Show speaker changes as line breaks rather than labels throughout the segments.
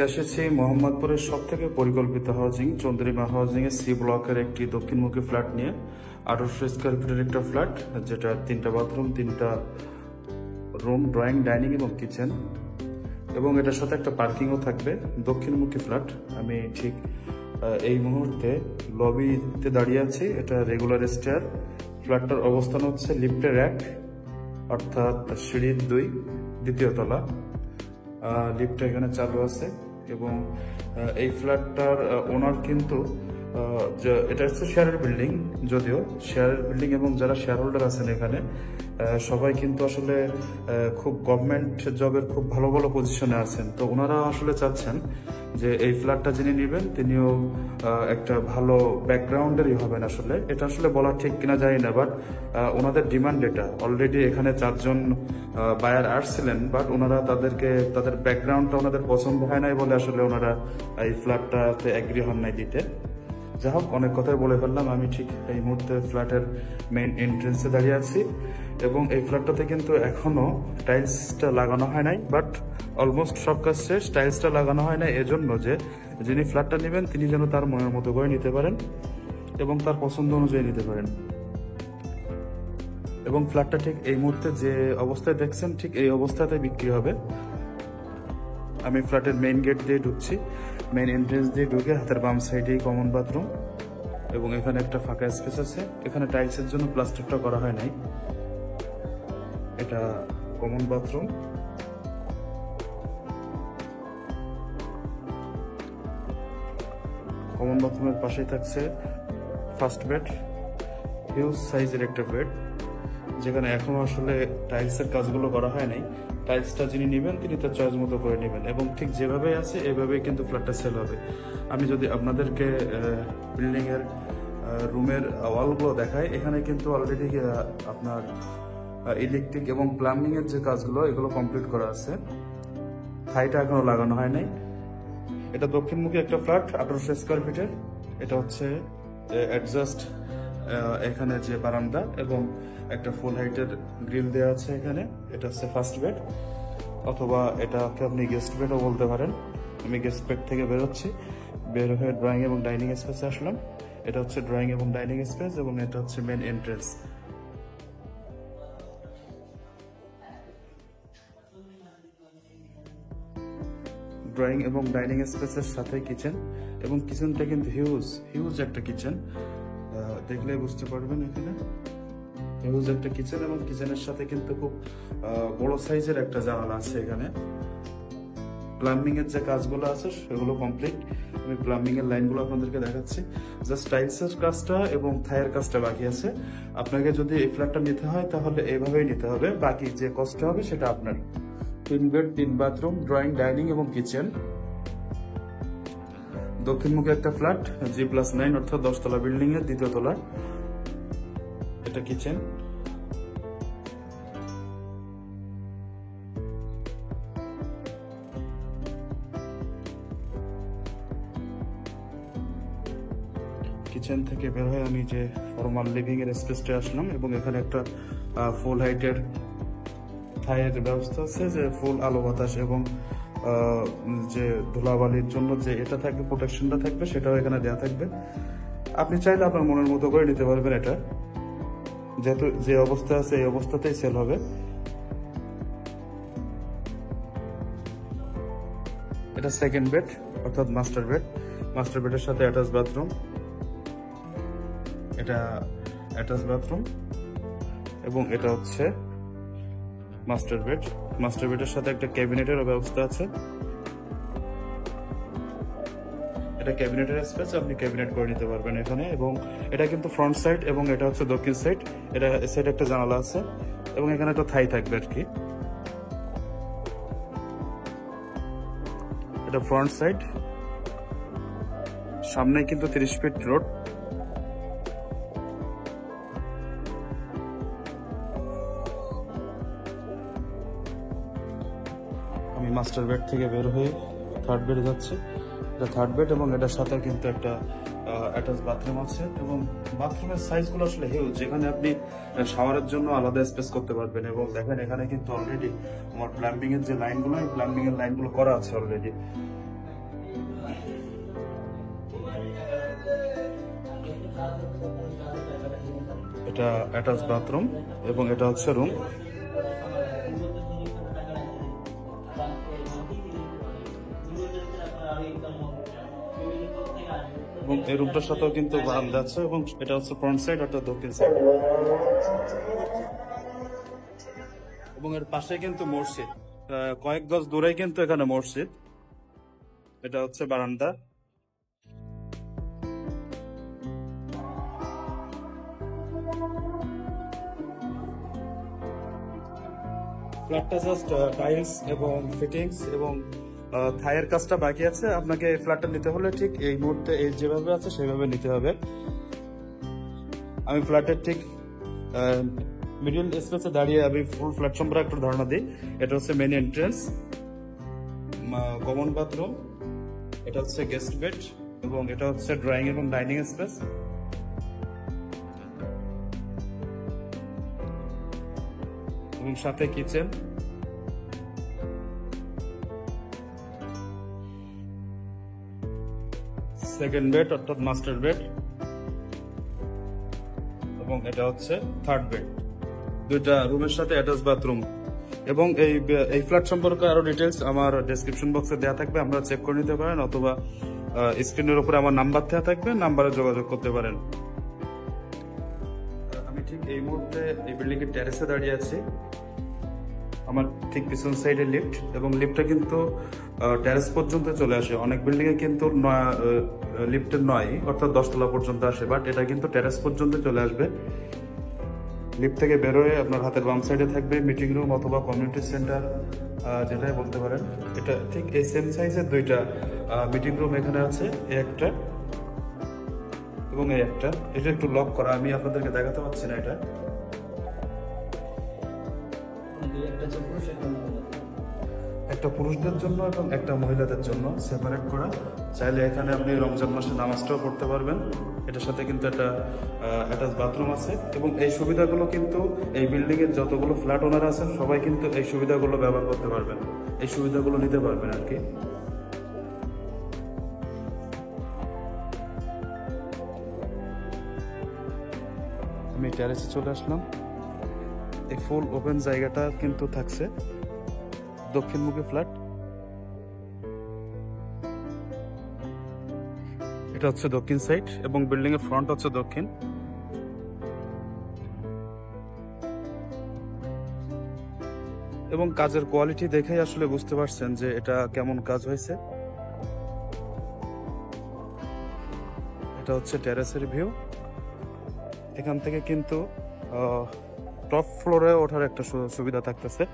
আজকে এসেছি মোহাম্মদপুরের সব থেকে পরিকল্পিত হাউজিং চন্দ্রিমা হাউজিং এর সি ব্লকের একটি দক্ষিণমুখী ফ্ল্যাট নিয়ে 1800 স্কোয়ার ফিটের একটা ফ্ল্যাট, যেটা 3টা বাথরুম, 3টা রুম, ড্রয়িং, ডাইনিং এবং কিচেন, এবং এটার সাথে একটা পার্কিংও থাকবে। দক্ষিণমুখী ফ্ল্যাট। আমি ঠিক এই মুহূর্তে লবিতে দাঁড়িয়ে আছি। এটা রেগুলার স্টেয়ার। ফ্ল্যাটটার অবস্থান হচ্ছে লিফটের 1, অর্থাৎ সিঁড়ির 2, দ্বিতীয় তলা। লিফটটা এখানে চালু আছে এবং এই ফ্ল্যাটটার ওনার কিন্তু এটা হচ্ছে শেয়ারের বিল্ডিং, যদিও শেয়ারের বিল্ডিং, এবং যারা শেয়ার হোল্ডার আছেন এখানে সবাই কিন্তু আসলে খুব গভর্নমেন্ট জবের খুব ভালো ভালো পজিশনে আছেন। তো ওনারা আসলে চাচ্ছেন যে এই ফ্ল্যাটটা যিনি নেবেন তিনিও একটা ভালো ব্যাকগ্রাউন্ডেরই হবেন। আসলে এটা আসলে বলা ঠিক কিনা জানি না, বাট ওনাদের ডিমান্ড এটা। অলরেডি এখানে 4 জন বায়ার আসছিলেন, বাট ওনারা তাদের ব্যাকগ্রাউন্ডটা ওনাদের পছন্দ হয় নাই বলে আসলে ওনারা এই ফ্ল্যাটটাতে এগ্রি হন নাই দিতে। যাই হোক, অনেক কথাই বলে ফেললাম। আমি ঠিক এই মুহূর্তে ফ্ল্যাটের মেইন এন্ট্রেন্সে দাঁড়িয়ে আছি এবং এই ফ্ল্যাটটাতে কিন্তু এখনো টাইলসটা লাগানো হয় নাই, বাট অলমোস্ট সব কাজ শেষ। টাইলসটা লাগানো হয় না এজন্য যে যিনি ফ্ল্যাটটা নেবেন তিনি যেন তার মনের মতো করে নিতে পারেন এবং তার পছন্দ অনুযায়ী নিতে পারেন। এবং ফ্ল্যাটটা ঠিক এই মুহূর্তে যে অবস্থায় দেখছেন ঠিক এই অবস্থাতে বিক্রি হবে। আমি ফ্ল্যাটের মেইন গেট দিয়ে ঢুকছি। মেইন এন্ট্রেন্স দিয়ে ঢুকে হাতের বাম সাইডেই কমন বাথরুম এবং এখানে একটা ফাঁকা স্পেস আছে। এখানে টাইলসের জন্য প্লাস্টারটা করা হয় নাই। এটা কমন বাথরুম। কমন বাথরুমের পাশেই থাকছে ফার্স্ট বেড, হিউজ সাইজের একটা বেড, যেখানে এখনো আসলে টাইলসের কাজগুলো করা হয় নাই। টাইলসটা যিনি নেবেন তিনি তার চয়েস মতো করে নেবেন এবং ঠিক যেভাবে আছে এভাবেই কিন্তু ফ্ল্যাটটা সেল হবে। আমি যদি আপনাদেরকে বিল্ডিং এর রুমের ওয়ালগুলো দেখাই, এখানে কিন্তু অলরেডি আপনার ইলেকট্রিক এবং প্লাম্বিং এর যে কাজগুলো এগুলো কমপ্লিট করা আছে। হাইটা এখনো লাগানো হয় নাই। এটা দক্ষিণমুখী একটা ফ্ল্যাট, 1800 স্কোয়ার ফিটের। এটা হচ্ছে অ্যাডজাস্ট এখানে যে বারান্দা এবং একটা ফুল হাইটের গ্রিল দেওয়া আছে এখানে। এটা হচ্ছে ফার্স্ট বেড, অথবা এটাকে আপনি গেস্ট বেডও বলতে পারেন। আমি গেস্ট বেড থেকে বেরোচ্ছি, বের হয়ে ড্রয়িং এবং ডাইনিং স্পেসে আসলাম। এটা হচ্ছে ড্রয়িং এবং ডাইনিং স্পেস এবং এটা হচ্ছে মেন এন্ট্রেন্স। ড্রয়িং এবং ডাইনিং স্পেসের সাথে কিচেন, এবং কিচেনটা কিন্তু হিউজ একটা কিচেন। দেখলে বুঝতে পারবেন এখানে হিউজ একটা কিচেন, এবং কিচেনের সাথে কিন্তু খুব বড় সাইজের একটা জানালা আছে এখানে। প্লাম্বিং এর যে কাজগুলো আছে সেগুলো কমপ্লিট। আমি প্লাম্বিং এর লাইনগুলো আপনাদেরকে দেখাচ্ছি। জাস্ট টাইলসের কাজটা এবং থাইয়ের কাজটা বাকি আছে। আপনাকে যদি এই ফ্ল্যাটটা নিতে হয় তাহলে এইভাবেই নিতে হবে, বাকি যে কষ্ট হবে সেটা আপনার। 3 বেড, 3 বাথরুম, ড্রয়িং, ডাইনিং এবং কিচেন। দক্ষিণমুখী একটা ফ্ল্যাট, G+9, অর্থাৎ 10 তলা বিল্ডিং এর 2য় তলা। এটা কিচেন। কিচেন থেকে বের হয়ে আমি যে ফর্মাল লিভিং এর স্পেসটা আসলাম এবং এখানে একটা ফুল হাইটের থাইয়ের ব্যবস্থা আছে, যে ফুল আলো বাতাস এবং যে ধুলাবালির জন্য যে এটা থাকবে, প্রোটেকশনটা থাকবে, সেটাও এখানে দেওয়া থাকবে। আপনি চাইলে আপনার মনের মতো করে নিতে পারবেন। এটা যেহেতু যে অবস্থা আছে এই অবস্থাতেই সেল হবে। এটা সেকেন্ড বেড, অর্থাৎ মাস্টার বেড। মাস্টার বেডের সাথে অ্যাটাচ বাথরুম। এটা অ্যাটাচ বাথরুম এবং এটা হচ্ছে মাস্টার বেড। মাস্টার বেডের সাথে একটা ক্যাবিনেটের ব্যবস্থা আছে। এটা ক্যাবিনেটের স্পেস, আপনি ক্যাবিনেট করে নিতে পারবেন এখানে। এবং এটা কিন্তু ফ্রন্ট সাইড এবং এটা হচ্ছে দক্ষিণ সাইড। এটা সাইড একটা জানালা আছে এবং এখানে একটা থাই থাকবে আর কি। এটা ফ্রন্ট সাইড, সামনে কিন্তু 30 ফিট রোড। আমি মাস্টার বেড থেকে বের হয়ে থার্ড বেডে যাচ্ছি। এটা থার্ড বেড এবং এটার সাথে কিন্তু একটা অ্যাটাচ বাথরুম আছে এবং বাথরুমের সাইজগুলো আসলে হিউজ, যেখানে আপনি শাওয়ারের জন্য আলাদা স্পেস করতে পারবেন। এবং দেখেন এখানে কিন্তু অলরেডি আমার প্লাম্বিং এর যে লাইনগুলো, এই প্লাম্বিং এর লাইনগুলো করা আছে অলরেডি। এটা অ্যাটাচ বাথরুম এবং এটা হচ্ছে রুম। এবং এই রুমটার সাথেও কিন্তু বারান্দা আছে এবং এটা হচ্ছে ফ্রন্ট সাইড অর্থাৎ দক্ষিণ সাইড। এবং এর পাশে কিন্তু মসজিদ, কয়েক গজ দূরেই কিন্তু এখানে মসজিদ। এটা হচ্ছে বারান্দা। ফ্ল্যাটটা জাস্ট টাইলস এবং ফিটিংস এবং থাইয়ের কাজটা বাকি আছে। আপনাকে এই ফ্ল্যাটটা নিতে হলে ঠিক এই মুহূর্তে এই যেভাবে আছে সেভাবে নিতে হবে। আমি ফ্ল্যাটের ঠিক মিডল স্পেসে দাঁড়িয়ে আমি ফুল ফ্ল্যাট সম্পর্কে একটু ধারণা দিই। এটা হচ্ছে মেন এন্ট্রেন্স, কমন বাথরুম, এটা হচ্ছে গেস্ট বেড এবং এটা হচ্ছে ড্রয়িং এবং ডাইনিং স্পেস। এবং সাথে কিচেন, সেকেন্ড বেড অর্থাৎ মাস্টার বেড এবং এটা হচ্ছে থার্ড বেড। দুইটা রুমের সাথে অ্যাটাচ বাথরুম। এবং এই ফ্ল্যাট সম্পর্কে আরো ডিটেলস আমার ডেসক্রিপশন বক্সে দেওয়া থাকবে, আমরা চেক করে নিতে পারেন, অথবা স্ক্রিনের উপরে আমার নাম্বার দেওয়া থাকবে, নাম্বারে যোগাযোগ করতে পারেন। আমি ঠিক এই মুহূর্তে এই বিল্ডিং এর টেরেসে দাঁড়িয়ে আছি। আমার ঠিক পিছন সাইডে লিফট এবং লিফটটা কিন্তু টেরেস পর্যন্ত চলে আসে। অনেক বিল্ডিং এ কিন্তু লিফটের নয় অর্থাৎ 10 তলা পর্যন্ত আসে, বাট এটা কিন্তু টেরেস পর্যন্ত চলে আসবে। লিফট থেকে বেরোয় আপনার হাতের বাম সাইডে থাকবে মিটিং রুম অথবা কমিউনিটি সেন্টার, যেটাই বলতে পারেন। এটা ঠিক এই সেম সাইজের দুইটা মিটিং রুম এখানে আছে, এই একটা এবং এই একটা। এটা একটু লক করা, আমি আপনাদেরকে দেখাতে পারছি না। এটা একটা পুরুষদের জন্য এবং একটা মহিলাদের জন্য সেপারেট করা। চাইলে এখানে আপনি রমজান মাসে নামাজটাও পড়তে পারবেন। এটার সাথে কিন্তু একটা অ্যাটাচ বাথরুম আছে এবং এই সুবিধাগুলো কিন্তু এই বিল্ডিং এর যতগুলো ফ্ল্যাট ওনার আছেন সবাই কিন্তু এই সুবিধাগুলো ব্যবহার করতে পারবেন, এই সুবিধাগুলো নিতে পারবেন আর কি। আমি টেরেসে চলে আসলাম। এই ফুল ওপেন জায়গাটা কিন্তু থাকছে দক্ষিণমুখী ফ্ল্যাট। এটা হচ্ছে দক্ষিণ সাইড এবং বিল্ডিং এর ফ্রন্ট হচ্ছে দক্ষিণ। এবং কাজের কোয়ালিটি দেখেই আসলে বুঝতে পারছেন যে এটা কেমন কাজ হয়েছে। এটা হচ্ছে টেরেসের ভিউ। এখান থেকে কিন্তু টপ ফ্লোরে ওঠার একটা সুবিধা থাকতেছে।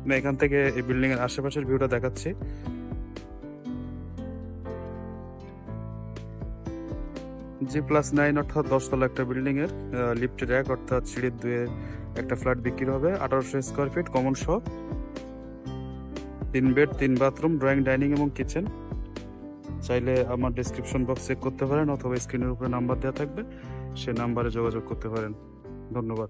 আমি এখান থেকে এই বিল্ডিং এর আশেপাশের ভিউটা দেখাচ্ছি। G+9 অর্থাৎ 10 তলা একটা বিল্ডিং এর লিফটের 1 অর্থাৎ সিঁড়ির 2 একটা ফ্ল্যাট বিক্রি হবে 1800 স্কয়ার ফিট, কমন সহ, 3 বেড 3 বাথরুম, ড্রয়িং ডাইনিং এবং কিচেন। চাইলে আমার ডেসক্রিপশন বক্স চেক করতে পারেন অথবা স্ক্রিনের উপরে নাম্বার দেওয়া থাকবে, সেই নাম্বারে যোগাযোগ করতে পারেন। ধন্যবাদ।